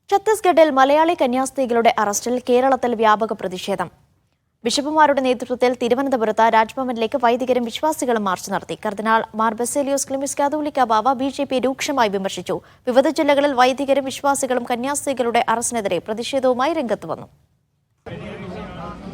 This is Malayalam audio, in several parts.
ഛത്തീസ്ഗഡിൽ മലയാളി കന്യാസ്ത്രീകളുടെ അറസ്റ്റിൽ കേരളത്തിൽ വ്യാപക പ്രതിഷേധം. ബിഷപ്പുമാരുടെ നേതൃത്വത്തിൽ തിരുവനന്തപുരത്ത് രാജ്ഭവനിലേക്ക് വൈദികരും വിശ്വാസികളും മാർച്ച് നടത്തി. കർദിനാൾ മാർ ബസേലിയോസ് ക്ലിമീസ് കാതോലിക്ക ബാവ ബിജെപിയെ രൂക്ഷമായി വിമർശിച്ചു. വിവിധ ജില്ലകളിൽ വൈദികരും വിശ്വാസികളും കന്യാസ്ത്രീകളുടെ അറസ്റ്റിനെതിരെ പ്രതിഷേധവുമായി രംഗത്ത് വന്നു.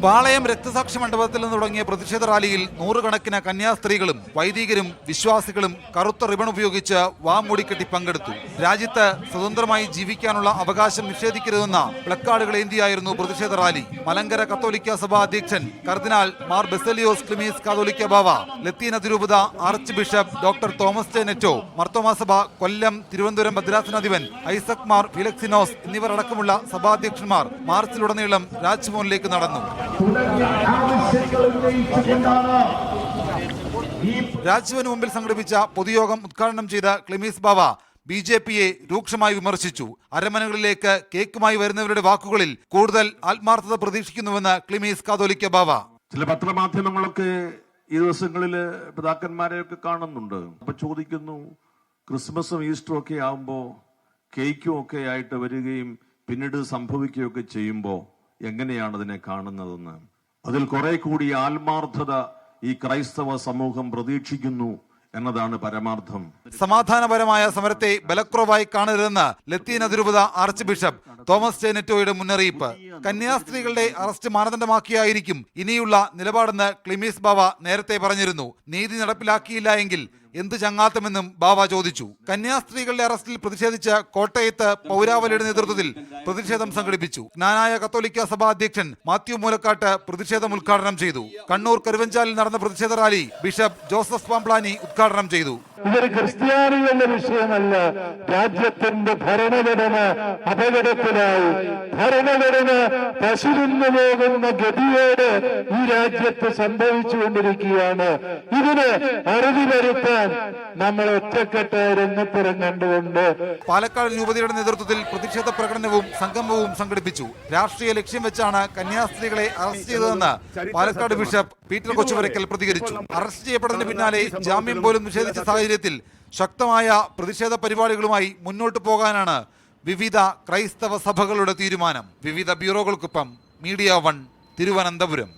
പാളയം രക്തസാക്ഷി മണ്ഡപത്തിൽ നിന്ന് തുടങ്ങിയ പ്രതിഷേധ റാലിയിൽ നൂറുകണക്കിന് കന്യാസ്ത്രീകളും വൈദികരും വിശ്വാസികളും കറുത്ത റിബൺ ഉപയോഗിച്ച് വാമൂടിക്കെട്ടി പങ്കെടുത്തു. രാജ്യത്ത് സ്വതന്ത്രമായി ജീവിക്കാനുള്ള അവകാശം നിഷേധിക്കരുതെന്ന പ്ലക്കാർഡുകൾ ഏന്തിയായിരുന്നു പ്രതിഷേധ റാലി. മലങ്കര കത്തോലിക്ക സഭ അധ്യക്ഷൻ കർദിനാൾ മാർ ബസേലിയോസ് ക്ലിമീസ് കാതോലിക്ക ബാവ, ലത്തീൻ അതിരൂപത archbishop doctor Thomas J Netto, Marthoma സഭ കൊല്ലം തിരുവനന്തപുരം ഭദ്രാസനാധിപൻ ഐസക് മാർ ഫിലക്സിനോസ് എന്നിവർ അടക്കമുള്ള സഭാധ്യക്ഷന്മാർ മാർച്ചിലുടനീളം രാജ്ഭവനിലേക്ക് നടന്നു. രാജ്ഭവന് മുമ്പിൽ സംഘടിപ്പിച്ച പൊതുയോഗം ഉദ്ഘാടനം ചെയ്ത ക്ലിമീസ് ബാവ ബിജെപിയെ രൂക്ഷമായി വിമർശിച്ചു. അരമനകളിലേക്ക് കേക്കുമായി വരുന്നവരുടെ വാക്കുകളിൽ കൂടുതൽ ആത്മാർത്ഥത പ്രതീക്ഷിക്കുന്നുവെന്ന് ക്ലിമീസ് കാതോലിക്ക ബാവ. ചില പത്രമാധ്യമങ്ങളൊക്കെ ഈ ദിവസങ്ങളില് പിതാക്കന്മാരെയൊക്കെ കാണുന്നുണ്ട്. അപ്പൊ ചോദിക്കുന്നു, ക്രിസ്മസും ഈസ്റ്ററും ഒക്കെ ആകുമ്പോ കേക്കും ഒക്കെ ആയിട്ട് വരികയും പിന്നീട് സംഭവിക്കുകയൊക്കെ ചെയ്യുമ്പോ എങ്ങനെയാണ് അതിനെ കാണുന്നതെന്ന്. അതിൽ കുറെ കൂടി ആത്മാർത്ഥത ഈ ക്രൈസ്തവ സമൂഹം പ്രതീക്ഷിക്കുന്നു എന്നതാണ് പരമാർത്ഥം. സമാധാനപരമായ സമരത്തെ ബലക്കുറവായി കാണരുതെന്ന് ലത്തീൻ അതിരൂപത ആർച്ച് ബിഷപ്പ് തോമസ് ജെ നെറ്റോയുടെ മുന്നറിയിപ്പ്. കന്യാസ്ത്രീകളുടെ അറസ്റ്റ് മാനദണ്ഡമാക്കിയായിരിക്കും ഇനിയുള്ള നിലപാടെന്ന് ക്ലിമീസ് ബാവ നേരത്തെ പറഞ്ഞിരുന്നു. നീതി നടപ്പിലാക്കിയില്ല എങ്കിൽ എന്ത് ചങ്ങാത്തമെന്നും ബാവ ചോദിച്ചു. കന്യാസ്ത്രീകളുടെ അറസ്റ്റിൽ പ്രതിഷേധിച്ച് കോട്ടയത്ത് പൗരാവലിയുടെ നേതൃത്വത്തിൽ പ്രതിഷേധം സംഘടിപ്പിച്ചു. ജ്ഞാനായ കത്തോലിക്ക സഭാ അധ്യക്ഷൻ മാത്യു മൂലക്കാട്ട് പ്രതിഷേധം ഉദ്ഘാടനം ചെയ്തു. കണ്ണൂർ കരുവഞ്ചാലിൽ നടന്ന പ്രതിഷേധ റാലി ബിഷപ്പ് ജോസഫ് പാംപ്ലാനി ഉദ്ഘാടനം ചെയ്തു. ഇതൊരു ക്രിസ്ത്യാനികളുടെ വിഷയമല്ല. രാജ്യത്തിന്റെ ഭരണഘടന അപകടത്തിലായി, ഭരണഘടന പശുവിന്നു പോകുന്ന ഗതിയോട് ഈ രാജ്യത്ത് സംഭവിച്ചുകൊണ്ടിരിക്കുകയാണ്. ഇതിന് അറുതി വരുത്താൻ നമ്മൾ ഒറ്റക്കെട്ട് രംഗത്തിറങ്ങേണ്ടതുണ്ട്. പാലക്കാട് രൂപതയുടെ നേതൃത്വത്തിൽ പ്രതിഷേധ പ്രകടനവും സംഗമവും സംഘടിപ്പിച്ചു. രാഷ്ട്രീയ ലക്ഷ്യം വെച്ചാണ് കന്യാസ്ത്രീകളെ അറസ്റ്റ് ചെയ്തതെന്ന് പാലക്കാട് ബിഷപ്പ് പീറ്റർ കൊച്ചുപുരയ്ക്കൽ പ്രതികരിച്ചു. അറസ്റ്റ് ചെയ്യപ്പെട്ടതിന് പിന്നാലെ ജാമ്യം പോലും നിഷേധിച്ച സാഹചര്യത്തിൽ ശക്തമായ പ്രതിഷേധ പരിപാടികളുമായി മുന്നോട്ടു പോകാനാണ് വിവിധ ക്രൈസ്തവ സഭകളുടെ തീരുമാനം. വിവിധ ബ്യൂറോകൾക്കൊപ്പം മീഡിയ 1 തിരുവനന്തപുരം.